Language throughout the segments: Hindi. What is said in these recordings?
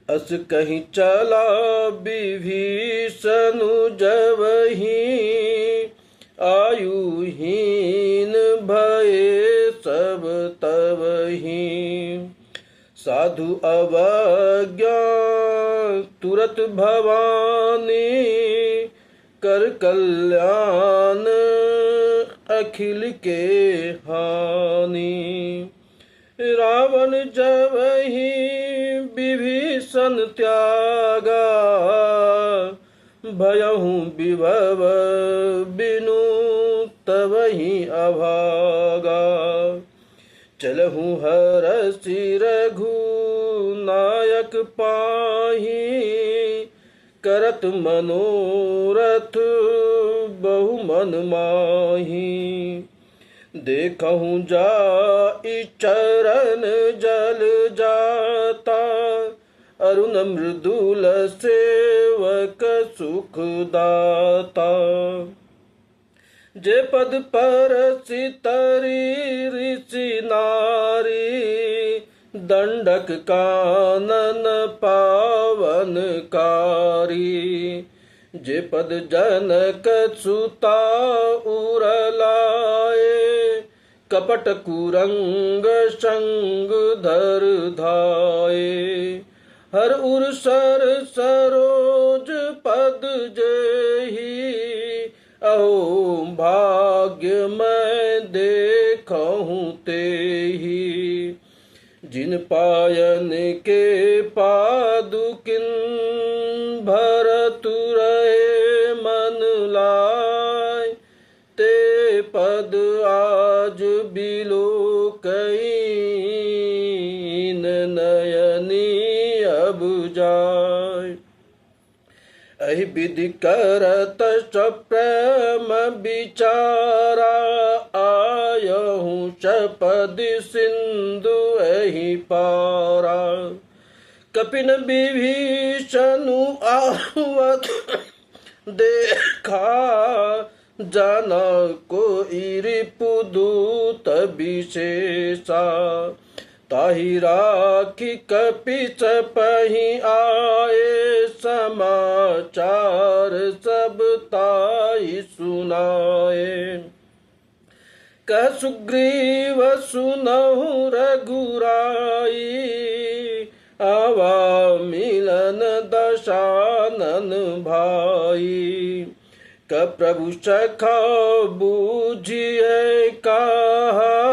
अस कहीं चला विभीषण जबहि, आयुहीन भये सब तबहि। साधु अवज्ञा तुरत भवानी, कर कल्याण अखिल के हानि। रावण जबहि विभीषण त्यागा, भयहु विभव बिनु तबहि अभागा। चलहु हरषि रघुनायक पाहि, करत मनोरथ बहु मन माहि। देखहु जाई चरण जल जाता, अरुण मृदुल सेवक सुख दाता। जे पद पर सितरी ऋषि नारी, दंडक कानन पावन कारी। जे पद जनक सुता उरलाए, कपट कुरंग संग धर धाये। हर उर सर सरोज पद जेहि, अहो भाग्य मैं देखहूँ तेहि। जिन पायन के पादुकिन, भरत रहे मन लाय। ते पद आज बिलोकइन, नयनी अब जाय। अहि विधि करत सप्रेम विचारा, आयहु सपदि सिंधु एहि पारा। कपिन विभीषणु आवत देखा, जाना कोई रिपुदूत विशेषा। ताहि राखी कपिस पहि आए, समाचार सब ताहि सुनाए। कह सुग्रीव सुनहु रघुराई, आवा मिलन दशानन भाई। क प्रभु सखा बूझिए कहा,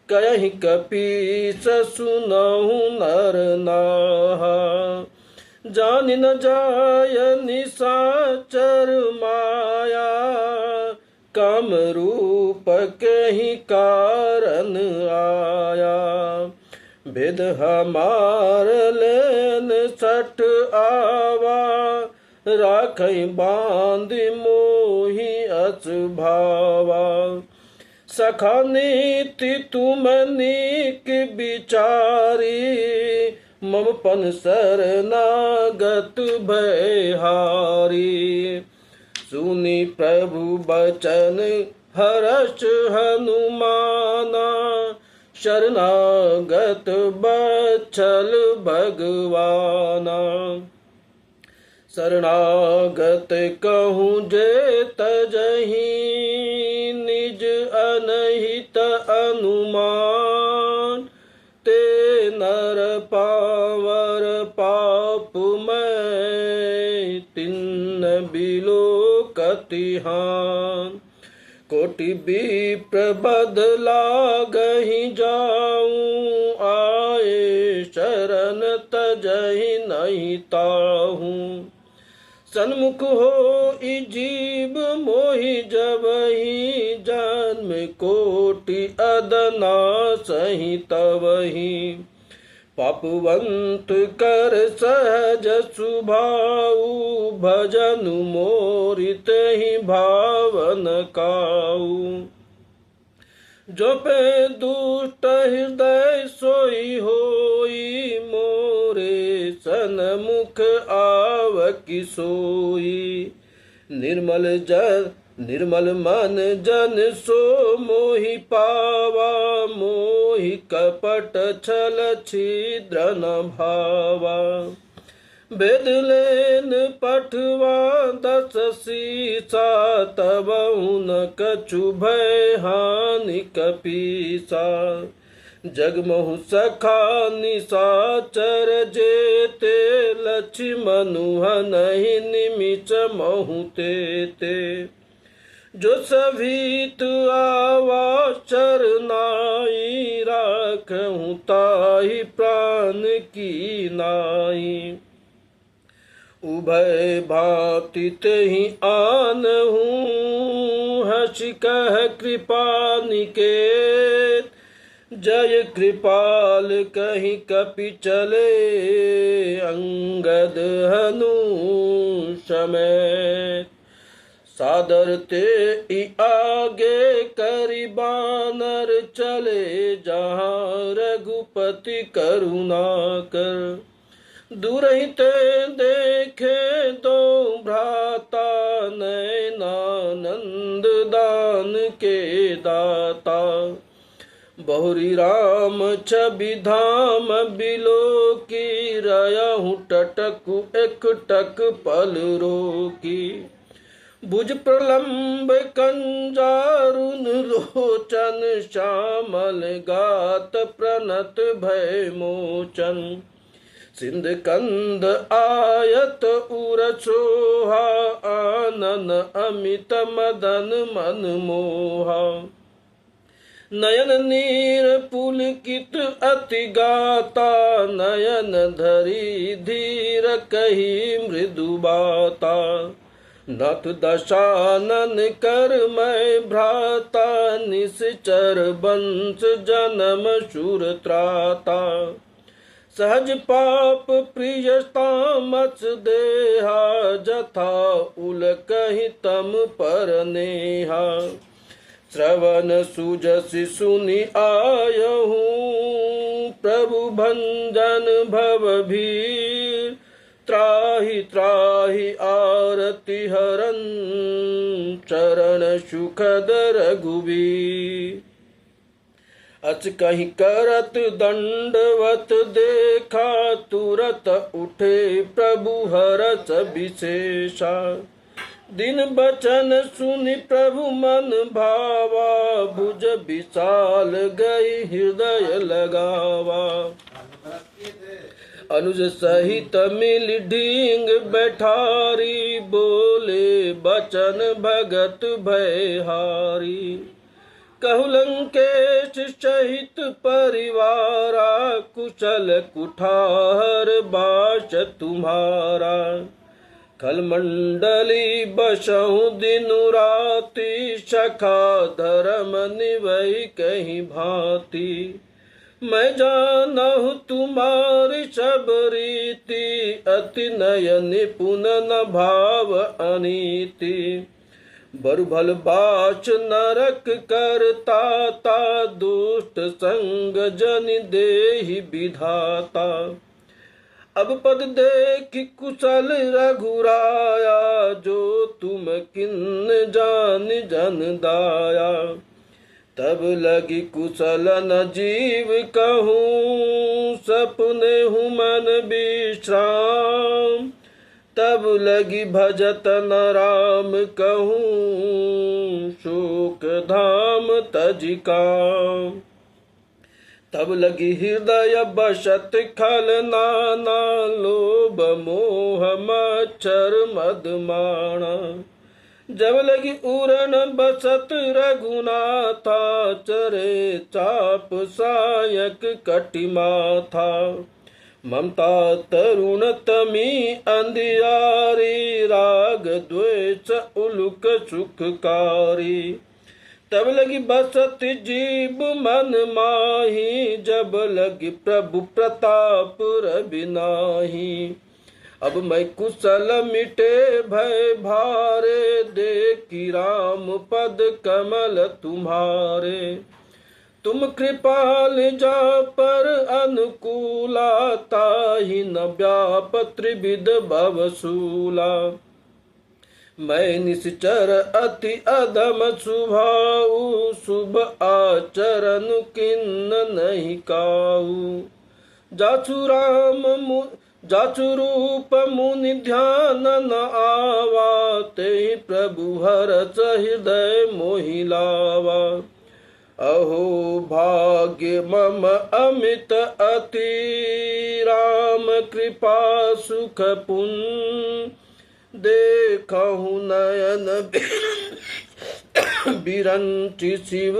कहि कपीस सुनहु नर नाहा। जान न जाय निशाचर माया, काम रूप कहि कारण आया। भेद हमार लेन सठ आवा, राखै बांध मोहि अस भावा। सखा नीति तुम नीक विचारी, मम पन शरणागत भयहारी। सुनि प्रभु बचन हर्ष हनुमाना, शरणागत बच्छल भगवाना। शरणागत कहूँ जे तजहि, निज अनहित अनुमान। ते नर पावर पाप मैं, तिन्न बिलोकतिहान। कोटि विप्र बदला गहि जाऊं, आए शरण तजहि नहीं ताहूं। सन्मुख हो जीव मोहि जबहि, जन्म कोटि अदना सहि तबहि। पापवंत कर सहज सुभाऊ, भजन मोरित ही भावन काऊ। जो पे दुष्ट हृदय सोई होई, मोरे सन्मुख आवकी सोई। निर्मल निर्मल मन जन सो मोहि पावा, मोहि कपट छल छिद्र न भावा। वेद लेन पठवा 10 सीसा, तब न कछु भय हानि कपीसा। जगमहु सखा निशाचर जेते, लक्ष्मण नहीं निमिष महु तेते। जो सभीत आवा चरनाई, राखहु ताहि प्राण की नाई। उभय भांति तेहि आनहु, हर्षि कह कृपा निकेत। जय कृपाल कहीं कपि चले, अंगद हनु समेत। सादर ते आगे करि बानर चले, जहाँ रघुपति करुणा कर। दूरहि ते देखे दो भ्राता, नयनानंद दान के दाता। बहुरी राम छवि धाम बिलो की, रयहु टटकु एकटक पल रोकी। भुज प्रलंब कंजारुन लोचन, श्यामल गात प्रणत भय मोचन। सिंध कंद आयत उर सोहा, आनन अमित मदन मन मोहा। नयन नीर पुलकित अति गाता, नयन धरी धीर कही मृदु बाता। नाथ दशानन कर मैं भ्राता, निश्चर बंश जन्म सुर त्राता। सहज पाप प्रियता मच देहा, जथा उल कहि तम पर नेहा। श्रवण सुजसि सुनि आयहूँ, प्रभु भंजन भव भीर। त्राहि त्राहि आरति हरन, चरण सुखद रघुबीर। अच कहीं करत दंडवत देखा, तुरत उठे प्रभु हरस विशेषा। दिन बचन सुनि प्रभु मन भावा, भुज विशाल गई हृदय लगावा। अनुज सहित मिल ढींग बैठारी, बोले बचन भगत भयहारी। कहु लंकेश सहित परिवारा, कुशल कुठार बास तुम्हारा। खलमंडली बसहु दिनु राति, सखा धर्म निवहि कहीं भांति। मैं जानहु तुम्हारी सब रीति, अति नय निपुण न भाव अनीति। बरु भल बाच नरक करता ता, दुष्ट संग जन देहि विधाता। अब पद देख कुशल रघुराया, जो तुम किन्न जान जन दाया। तब लगी कुशल न जीव कहूँ, सपने हूँ मन विश्राम। तब लगी भजत न राम कहूँ, शोक धाम तजिकाम। तब लगी हृदय बसत खल नाना, लोभ मोह मच्छर मदमाना। जब लगी उरन बसत रघुनाथा, चरे चाप सायक कटिमाथा। ममता तरुण तमी अंधियारी, राग द्वेष उलुक सुखकारी। तब लगी बसत जीव मन माही, जब लगी प्रभु प्रताप रविनाही। अब मैं कुशल मिटे भय भारे, देखी राम पद कमल तुम्हारे। तुम कृपाल जा पर अनुकूला, ताहि न व्याप त्रिविध भवसूला। मैं निश्चर अति अधम स्वभाव, शुभ आचरण किन्न नहीं काऊ। जाचु रूप मुनि ध्यान न आवा, ते प्रभु हरच हृदय मोहि लावा। अहो भाग्य मम अमित अति, राम कृपा सुख पुण्य, देखहु नयन बिरंचि शिव,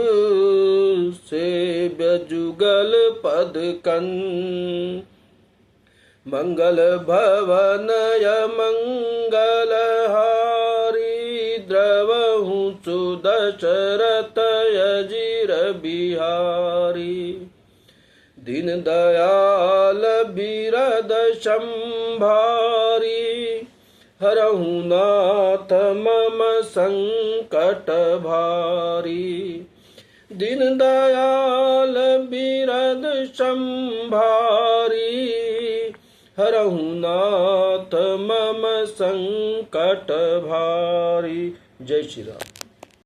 सेव्य जुगल पद कन। मंगल भवनय मंगल हारी, द्रवहु सुदशरथ अजिर बिहारी। दीन दयाल बिरद संभारी, हरहु नाथ मम संकट भारी। दीन दयाल बिरद संभारी, हरहु नाथ मम संकट भारी। जय श्री राम।